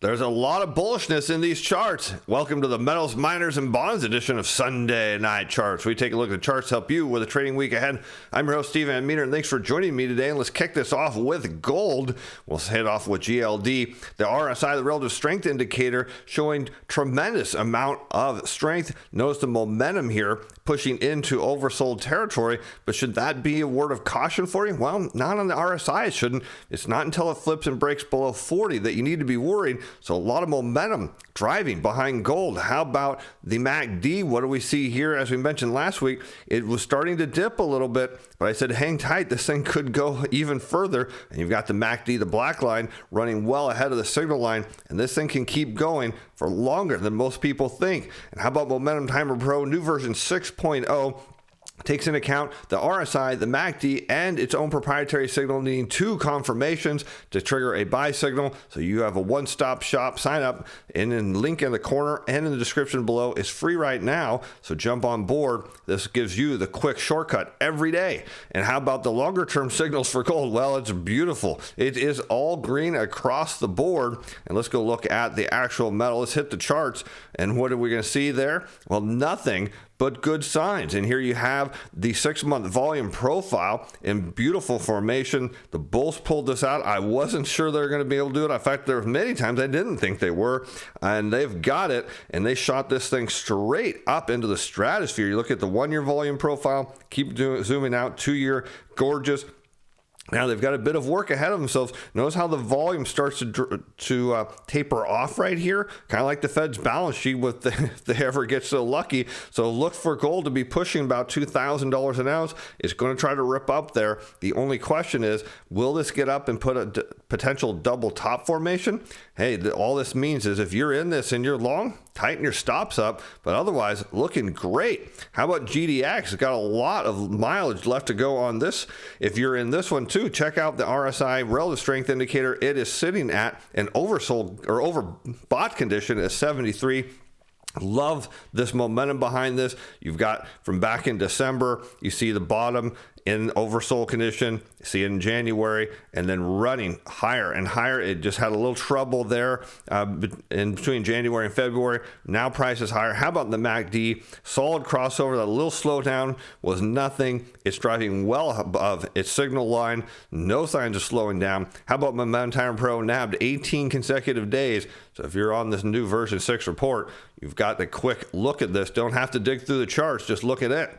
There's a lot of bullishness in these charts. Welcome to the Metals, Miners, and Bonds edition of Sunday Night Charts. We take a look at the charts to help you with a trading week ahead. I'm your host, Steven Van Metre, and thanks for joining me today. And let's kick this off with gold. We'll head off with GLD. The RSI, the relative strength indicator, showing tremendous amount of strength. Notice the momentum here pushing into oversold territory. But should that be a word of caution for you? Well, not on the RSI. It shouldn't. It's not until it flips and breaks below 40 that you need to be worried. So a lot of momentum driving behind gold. How about the MACD? What do we see here? As we mentioned last week, it was starting to dip a little bit, but I said hang tight. This thing could go even further. And you've got the MACD, the black line, running well ahead of the signal line. And this thing can keep going for longer than most people think. And how about Momentum Timer Pro, new version 6.0? Takes into account the RSI, the MACD, and its own proprietary signal, needing two confirmations to trigger a buy signal. So you have a one-stop shop. Sign up, and then link in the corner and in the description below is free right now. So jump on board. This gives you the quick shortcut every day. And how about the longer-term signals for gold? Well, it's beautiful. It is all green across the board. And let's go look at the actual metal. Let's hit the charts. And what are we going to see there? Well, nothing but good signs. And here you have the 6-month volume profile in beautiful formation. The bulls pulled this out. I wasn't sure they were going to be able to do it. In fact, there were many times I didn't think they were, and they've got it, and they shot this thing straight up into the stratosphere. You look at the 1-year volume profile, keep zooming out, 2-year, gorgeous. Now they've got a bit of work ahead of themselves. Notice how the volume starts to taper off right here, kind of like the Fed's balance sheet if they ever get so lucky. So look for gold to be pushing about $2,000 an ounce. It's going to try to rip up there. The only question is, will this get up and put a potential double top formation? Hey, all this means is if you're in this and you're long, tighten your stops up, but otherwise looking great. How about GDX? It's got a lot of mileage left to go on this. If you're in this one too, check out the RSI relative strength indicator. It is sitting at an oversold or overbought condition at 73. Love this momentum behind this. You've got from back in December, you see the bottom in oversold condition, see it in January, and then running higher and higher. It just had a little trouble there in between January and February. Now price is higher. How about the MACD? Solid crossover. That little slowdown was nothing. It's driving well above its signal line. No signs of slowing down. How about Momentum Timer Pro? Nabbed 18 consecutive days. So if you're on this new version 6 report, you've got the quick look at this. Don't have to dig through the charts. Just look at it.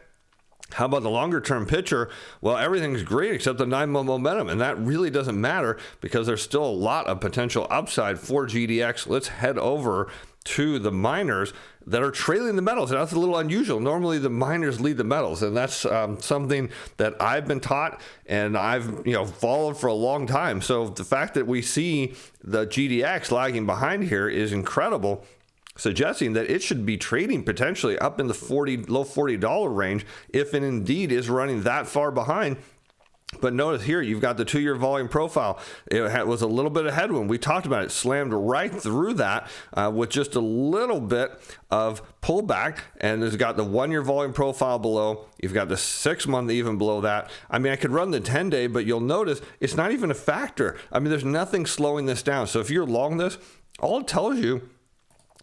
How about the longer term picture? Well, everything's great except the 9-month momentum, and that really doesn't matter because there's still a lot of potential upside for GDX. Let's head over to the miners that are trailing the metals. And that's a little unusual. Normally the miners lead the metals, and that's something that I've been taught and I've followed for a long time. So the fact that we see the GDX lagging behind here is incredible, suggesting that it should be trading potentially up in the low $40 range if it indeed is running that far behind. But notice here, you've got the 2-year volume profile. It was a little bit of headwind. We talked about it, slammed right through that with just a little bit of pullback. And it's got the 1-year volume profile below. You've got the 6-month even below that. I mean, I could run the 10-day, but you'll notice it's not even a factor. I mean, there's nothing slowing this down. So if you're long this, all it tells you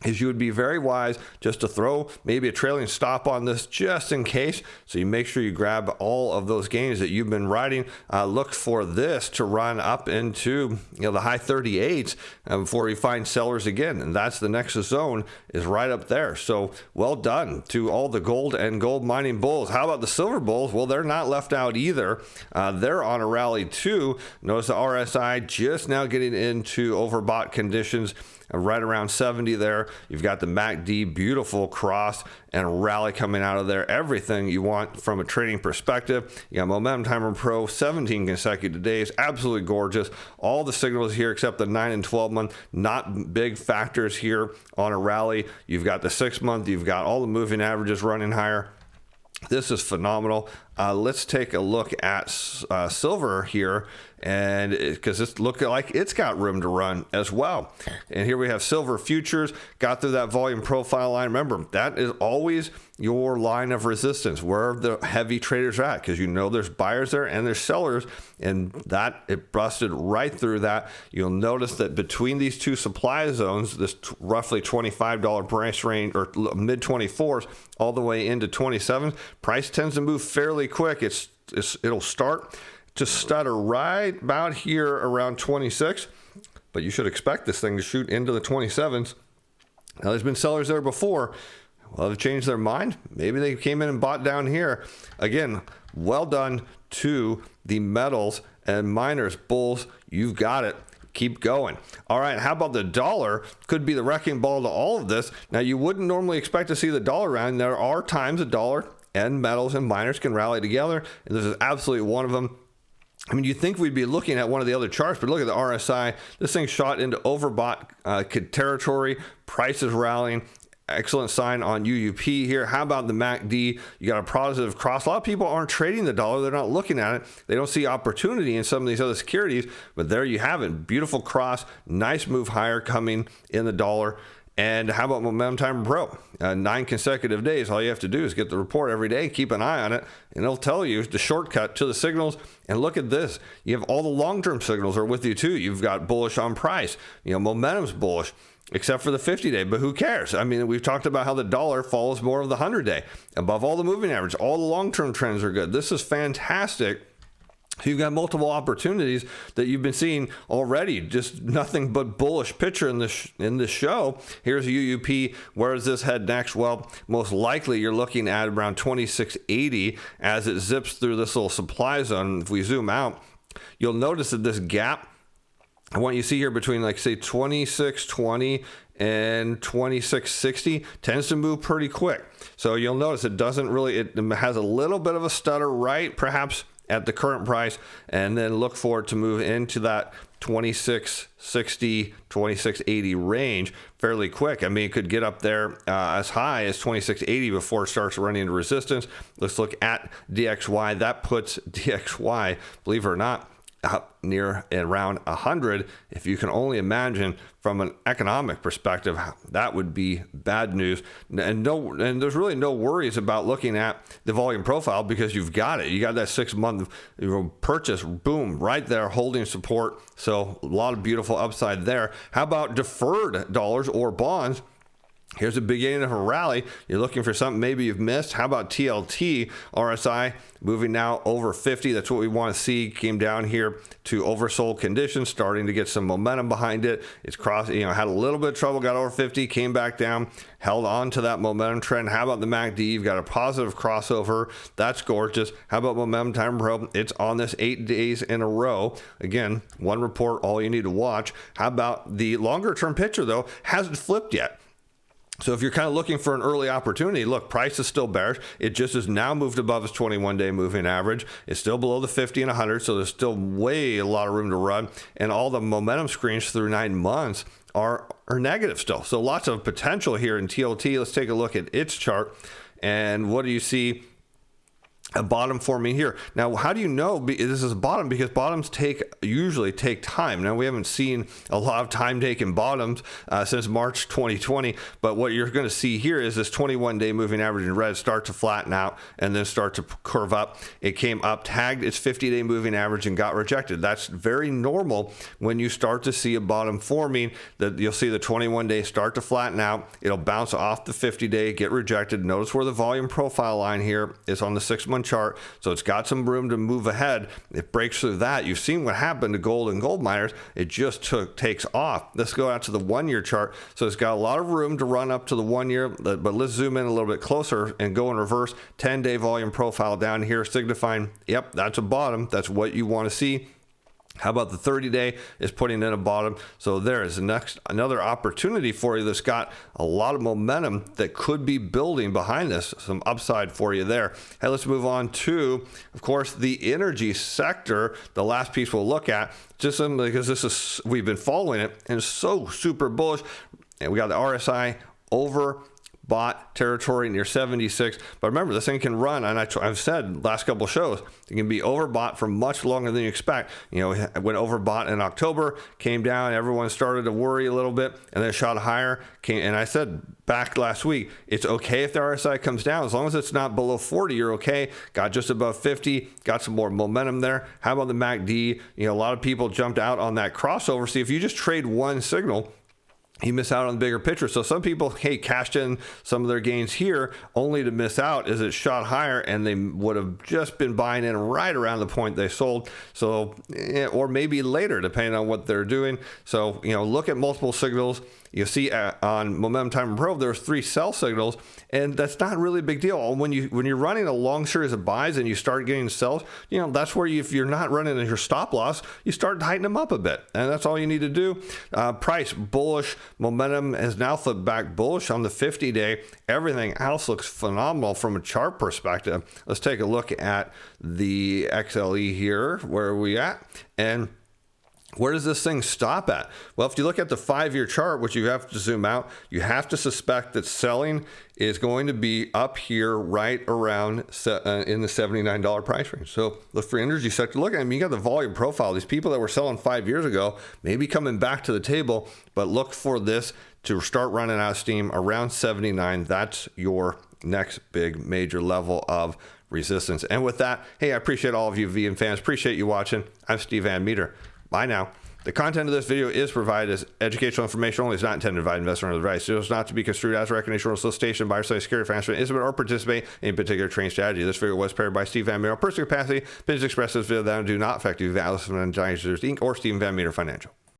is you would be very wise just to throw maybe a trailing stop on this just in case. So you make sure you grab all of those gains that you've been riding. Look for this to run up into the high 38s before you find sellers again. And that's the next zone is right up there. So well done to all the gold and gold mining bulls. How about the silver bulls? Well, they're not left out either. They're on a rally too. Notice the RSI just now getting into overbought conditions. Right around 70 there. You've got the MACD, beautiful cross and rally coming out of there. Everything you want from a trading perspective. You got Momentum Timer Pro, 17 consecutive days. Absolutely gorgeous. All the signals here except the 9 and 12 month, not big factors here on a rally. You've got the 6 month, you've got all the moving averages running higher. This is phenomenal. Let's take a look at silver here, and because it's looking like it's got room to run as well. And here we have silver futures, got through that volume profile line. Remember, that is always your line of resistance, where the heavy traders are at, because you know there's buyers there and there's sellers, and that it busted right through that. You'll notice that between these two supply zones, this roughly $25 price range, or mid 24s all the way into 27s, price tends to move fairly quick. It'll start to stutter right about here around 26, but you should expect this thing to shoot into the 27s. Now, there's been sellers there before. Well, they've changed their mind. Maybe they came in and bought down here. Again, well done to the metals and miners. Bulls, you've got it. Keep going. All right, how about the dollar? Could be the wrecking ball to all of this. Now, you wouldn't normally expect to see the dollar rally. There are times the dollar and metals and miners can rally together, and this is absolutely one of them. I mean, you think we'd be looking at one of the other charts, but look at the RSI. This thing shot into overbought territory. Price is rallying. Excellent sign on UUP here. How about the MACD? You got a positive cross. A lot of people aren't trading the dollar. They're not looking at it. They don't see opportunity in some of these other securities, but there you have it. Beautiful cross. Nice move higher coming in the dollar. And how about Momentum Timer Pro? 9 consecutive days. All you have to do is get the report every day, keep an eye on it, and it'll tell you the shortcut to the signals. And look at this. You have all the long-term signals are with you too. You've got bullish on price. Momentum's bullish, except for the 50-day, but who cares? I mean, we've talked about how the dollar follows more of the 100-day. Above all the moving average, all the long-term trends are good. This is fantastic. So you've got multiple opportunities that you've been seeing already. Just nothing but bullish picture in this show. Here's a UUP. Where does this head next? Well, most likely you're looking at around 2680 as it zips through this little supply zone. If we zoom out, you'll notice that this gap, I want you to see here between, like, say 2620 and 2660 tends to move pretty quick. So you'll notice it has a little bit of a stutter right perhaps at the current price, and then look for it to move into that 2660, 2680 range fairly quick. I mean, it could get up there as high as 2680 before it starts running into resistance. Let's look at DXY. That puts DXY, believe it or not, up near around 100. If you can only imagine from an economic perspective, that would be bad news. And there's really no worries about looking at the volume profile, because you've got it. You got that 6-month purchase, boom, right there, holding support. So a lot of beautiful upside there. How about deferred dollars or bonds? Here's the beginning of a rally. You're looking for something maybe you've missed. How about TLT? RSI moving now over 50. That's what we want to see. Came down here to oversold conditions, starting to get some momentum behind it. It's crossed, had a little bit of trouble, got over 50, came back down, held on to that momentum trend. How about the MACD? You've got a positive crossover. That's gorgeous. How about Momentum Timer Pro? It's on this 8 days in a row. Again, one report, all you need to watch. How about the longer term picture, though? Hasn't flipped yet. So if you're kind of looking for an early opportunity, look, price is still bearish. It just has now moved above its 21-day moving average. It's still below the 50 and 100, so there's still a lot of room to run. And all the momentum screens through 9 months are negative still. So lots of potential here in TLT. Let's take a look at its chart. And what do you see? A bottom forming here. Now, how do you know this is a bottom? Because bottoms usually take time. Now, we haven't seen a lot of time taking bottoms since March 2020, but what you're going to see here is this 21-day moving average in red start to flatten out and then start to curve up. It came up, tagged its 50-day moving average, and got rejected. That's very normal when you start to see a bottom forming, that you'll see the 21-day start to flatten out. It'll bounce off the 50-day, get rejected. Notice where the volume profile line here is on the 6-month chart, so it's got some room to move ahead. It breaks through that. You've seen what happened to gold and gold miners. It just takes off. Let's go out to the 1-year chart. So it's got a lot of room to run up to the 1 year, but let's zoom in a little bit closer and go in reverse. 10-day volume profile down here, signifying, yep, that's a bottom. That's what you want to see. How about the 30-day is putting in a bottom? So there is another opportunity for you that's got a lot of momentum that could be building behind this. Some upside for you there. Hey, let's move on to, of course, the energy sector. The last piece we'll look at, just because we've been following it and it's so super bullish. And we got the RSI over overbought territory near 76. But remember, this thing can run, and I've said last couple of shows, it can be overbought for much longer than you expect. You know, when overbought in October, came down, everyone started to worry a little bit, and then shot higher. And I said back last week, it's okay if the RSI comes down. As long as it's not below 40, you're okay. Got just above 50, got some more momentum there. How about the MACD? You know, a lot of people jumped out on that crossover. See, if you just trade one signal, you miss out on the bigger picture. So some people, hey, cashed in some of their gains here only to miss out as it shot higher, and they would have just been buying in right around the point they sold. So, or maybe later, depending on what they're doing. So, you know, look at multiple signals. You see on Momentum Time and Probe, there's 3 sell signals, and that's not really a big deal. When you're running a long series of buys and you start getting sells, you know, that's where if you're not running your stop loss, you start tightening them up a bit, and that's all you need to do. Price bullish, momentum has now flipped back bullish on the 50-day. Everything else looks phenomenal from a chart perspective. Let's take a look at the XLE here. Where are we at? And where does this thing stop at? Well, if you look at the 5-year chart, which you have to zoom out, you have to suspect that selling is going to be up here right around in the $79 price range. So look for energy sector. Look, I mean, you got the volume profile. These people that were selling 5 years ago may be coming back to the table, but look for this to start running out of steam around 79. That's your next big major level of resistance. And with that, hey, I appreciate all of you VM fans. Appreciate you watching. I'm Steven Van Metre. Bye now. The content of this video is provided as educational information only. It's not intended to provide investment advice. It is not to be construed as recognition or solicitation by or security financial instrument or participate in particular trading strategy. This video was prepared by Steven Van Metre. Personal capacity, opinions expressed in this video that do not affect you, Inc. or Steven Van Metre Financial.